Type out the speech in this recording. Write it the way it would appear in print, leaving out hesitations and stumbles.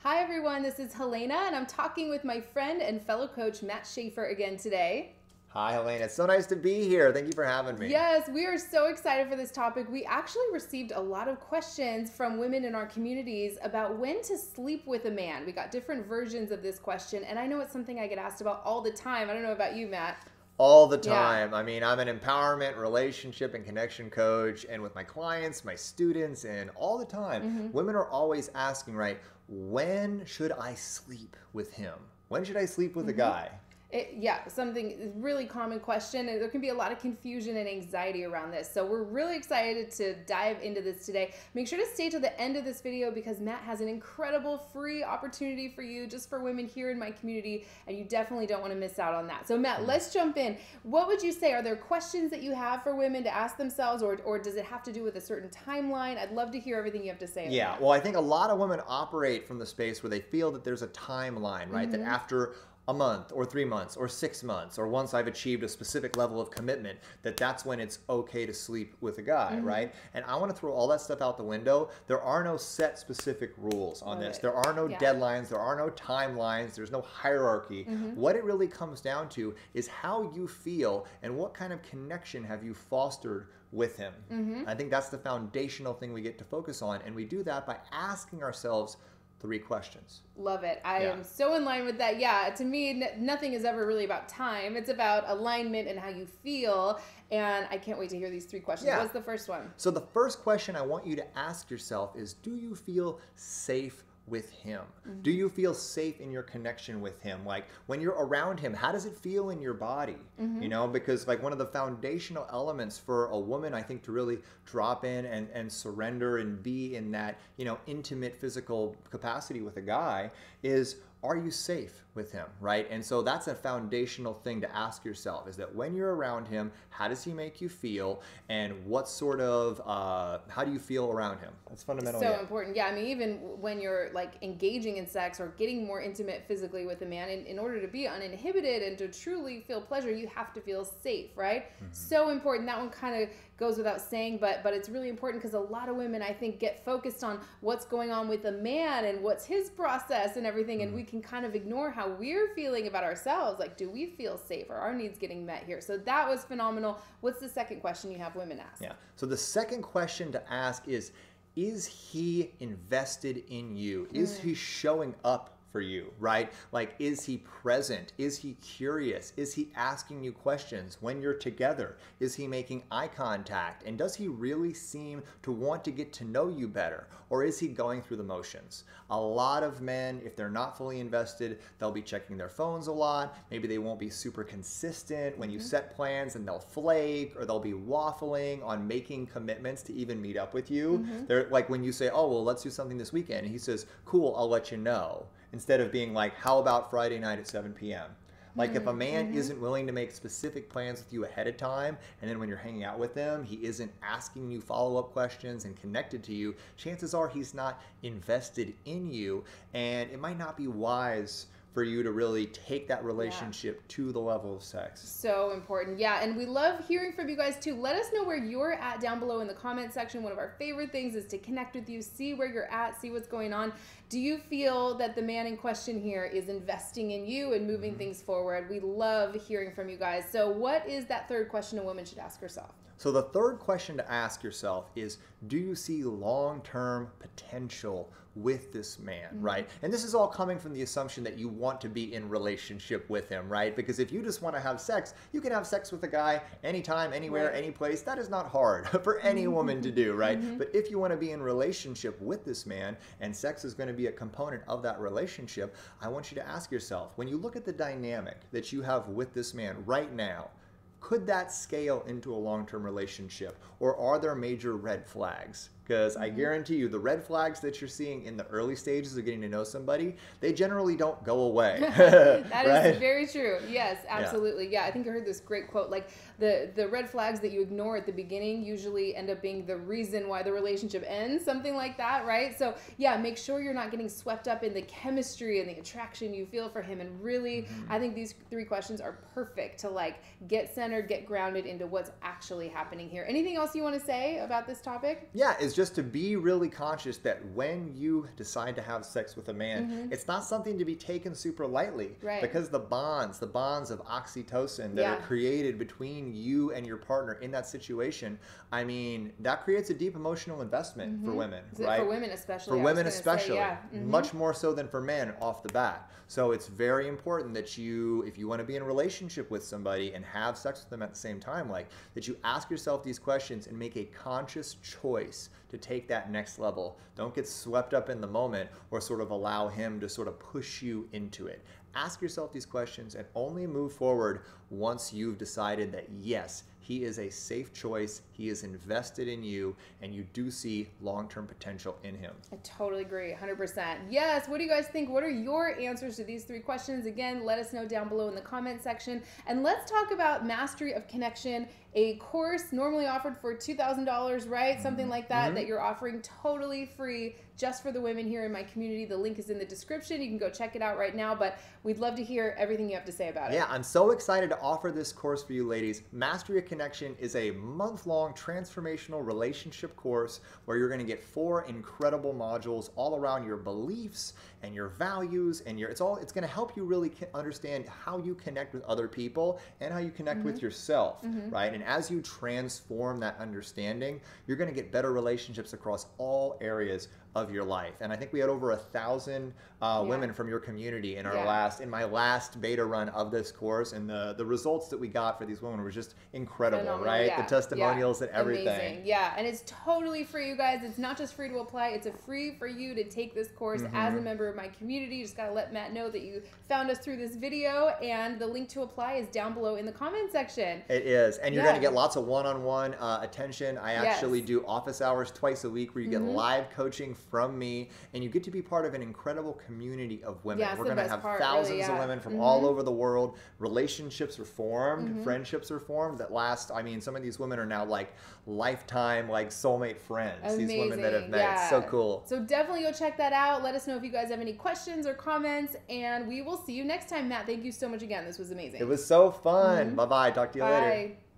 Hi everyone, this is Helena and I'm talking with my friend and fellow coach Mat Shaffer again today. Hi, Helena. It's so nice to be here. Thank you for having me. Yes, we are so excited for this topic. We actually received a lot of questions from women in our communities about when to sleep with a man. We got different versions of this question, and I know it's something I get asked about all the time. I don't know about you, Matt. All the time. Yeah. I mean, I'm an empowerment, relationship, and connection coach, and with my clients, my students, and all the time, women are always asking, right, when should I sleep with him? When should I sleep with a guy? Something really common question, and there can be a lot of confusion and anxiety around this. So we're really excited to dive into this today. Make sure to stay to the end of this video because Matt has an incredible free opportunity for you just for women here in my community, and you definitely don't want to miss out on that. So Matt, let's jump in. What would you say? Are there questions that you have for women to ask themselves, or does it have to do with a certain timeline? I'd love to hear everything you have to say about that. Well, I think a lot of women operate from the space where they feel that there's a timeline, right? That after a month or 3 months or 6 months or once I've achieved a specific level of commitment, that's when it's okay to sleep with a guy, right? And I want to throw all that stuff out the window. There are no set specific rules on this. There are no deadlines. There are no timelines. There's no hierarchy. What it really comes down to is how you feel and what kind of connection have you fostered with him. I think that's the foundational thing we get to focus on, and we do that by asking ourselves 3 questions. Love it. I am so in line with that. Yeah, to me, nothing is ever really about time. It's about alignment and how you feel. And I can't wait to hear these 3 questions. What's the first one? So the first question I want you to ask yourself is, do you feel safe with him? Do you feel safe in your connection with him? Like when you're around him, how does it feel in your body? You know, because like one of the foundational elements for a woman, I think, to really drop in and surrender and be in that, you know, intimate physical capacity with a guy is, are you safe with him, right? And so that's a foundational thing to ask yourself, is that when you're around him, how does he make you feel? And what sort of, how do you feel around him? That's fundamental. So important. Yeah, I mean, even when you're like engaging in sex or getting more intimate physically with a man, in order to be uninhibited and to truly feel pleasure, you have to feel safe, right? So important. That one kind of goes without saying, but it's really important because a lot of women, I think, get focused on what's going on with a man and what's his process and everything, and we can kind of ignore how we're feeling about ourselves. Like, do we feel safe? Are our needs getting met here? So that was phenomenal. What's the second question you have women ask? Yeah. So the second question to ask is he invested in you? Is he showing up for you, right? Like, is he present? Is he curious? Is he asking you questions when you're together? Is he making eye contact? And does he really seem to want to get to know you better? Or is he going through the motions? A lot of men, if they're not fully invested, they'll be checking their phones a lot. Maybe they won't be super consistent when you set plans, and they'll flake, or they'll be waffling on making commitments to even meet up with you. They're like, when you say, oh, well, let's do something this weekend, and he says, cool, I'll let you know. Instead of being like, how about Friday night at 7 p.m.? Like if a man isn't willing to make specific plans with you ahead of time, and then when you're hanging out with them, he isn't asking you follow-up questions and connected to you, chances are he's not invested in you, and it might not be wise for you to really take that relationship to the level of sex. So important. Yeah, and we love hearing from you guys too. Let us know where you're at down below in the comment section. One of our favorite things is to connect with you, see where you're at, see what's going on. Do you feel that the man in question here is investing in you and moving things forward? We love hearing from you guys. So what is that third question a woman should ask herself? So the third question to ask yourself is, do you see long-term potential with this man, right? And this is all coming from the assumption that you want to be in relationship with him, right? Because if you just want to have sex, you can have sex with a guy anytime, anywhere, any place. That is not hard for any woman to do, right? But if you want to be in relationship with this man, and sex is going to be a component of that relationship, I want you to ask yourself, when you look at the dynamic that you have with this man right now, could that scale into a long-term relationship, or are there major red flags? Because I guarantee you, the red flags that you're seeing in the early stages of getting to know somebody, they generally don't go away. That is very true. Yes, absolutely. Yeah, I think I heard this great quote, like the red flags that you ignore at the beginning usually end up being the reason why the relationship ends, something like that, right? So yeah, make sure you're not getting swept up in the chemistry and the attraction you feel for him. And really, I think these 3 questions are perfect to like get centered, get grounded into what's actually happening here. Anything else you want to say about this topic? Yeah, it's just to be really conscious that when you decide to have sex with a man, it's not something to be taken super lightly. Right. Because the bonds of oxytocin that are created between you and your partner in that situation, I mean, that creates a deep emotional investment for women, right? For women especially. For women especially. Much more so than for men off the bat. So it's very important that you, if you want to be in a relationship with somebody and have sex with them at the same time, like, that you ask yourself these questions and make a conscious choice to take that next level. Don't get swept up in the moment or sort of allow him to sort of push you into it. Ask yourself these questions and only move forward once you've decided that, yes, he is a safe choice, he is invested in you, and you do see long-term potential in him. I totally agree, 100%. Yes, what do you guys think? What are your answers to these 3 questions? Again, let us know down below in the comment section. And let's talk about Mastery of Connection, a course normally offered for $2,000, right? Something like that, that you're offering totally free just for the women here in my community. The link is in the description. You can go check it out right now, but we'd love to hear everything you have to say about it. Yeah, I'm so excited to offer this course for you ladies. Mastery of Connection is a month-long transformational relationship course where you're going to get 4 incredible modules all around your beliefs and your values, and it's going to help you really understand how you connect with other people and how you connect with yourself, right? And as you transform that understanding, you're going to get better relationships across all areas of your life. And I think we had over 1,000 women from your community in our my last beta run of this course, and the results that we got for these women were just incredible. Phenomenal, right? The testimonials and everything. Amazing. Yeah, and it's totally free, you guys. It's not just free to apply, it's a free for you to take this course as a member of my community. You just gotta let Matt know that you found us through this video, and the link to apply is down below in the comment section. It is, and you're gonna get lots of one-on-one attention. I actually do office hours twice a week where you get live coaching from me, and you get to be part of an incredible community of women. We're going to have thousands of women from all over the world. Relationships are formed, friendships are formed that last, I mean, some of these women are now like lifetime, like soulmate friends. Amazing. These women that have met. It's so cool. So definitely go check that out. Let us know if you guys have any questions or comments, and we will see you next time. Matt, thank you so much again. This was amazing. It was so fun. Bye-bye. Talk to you later.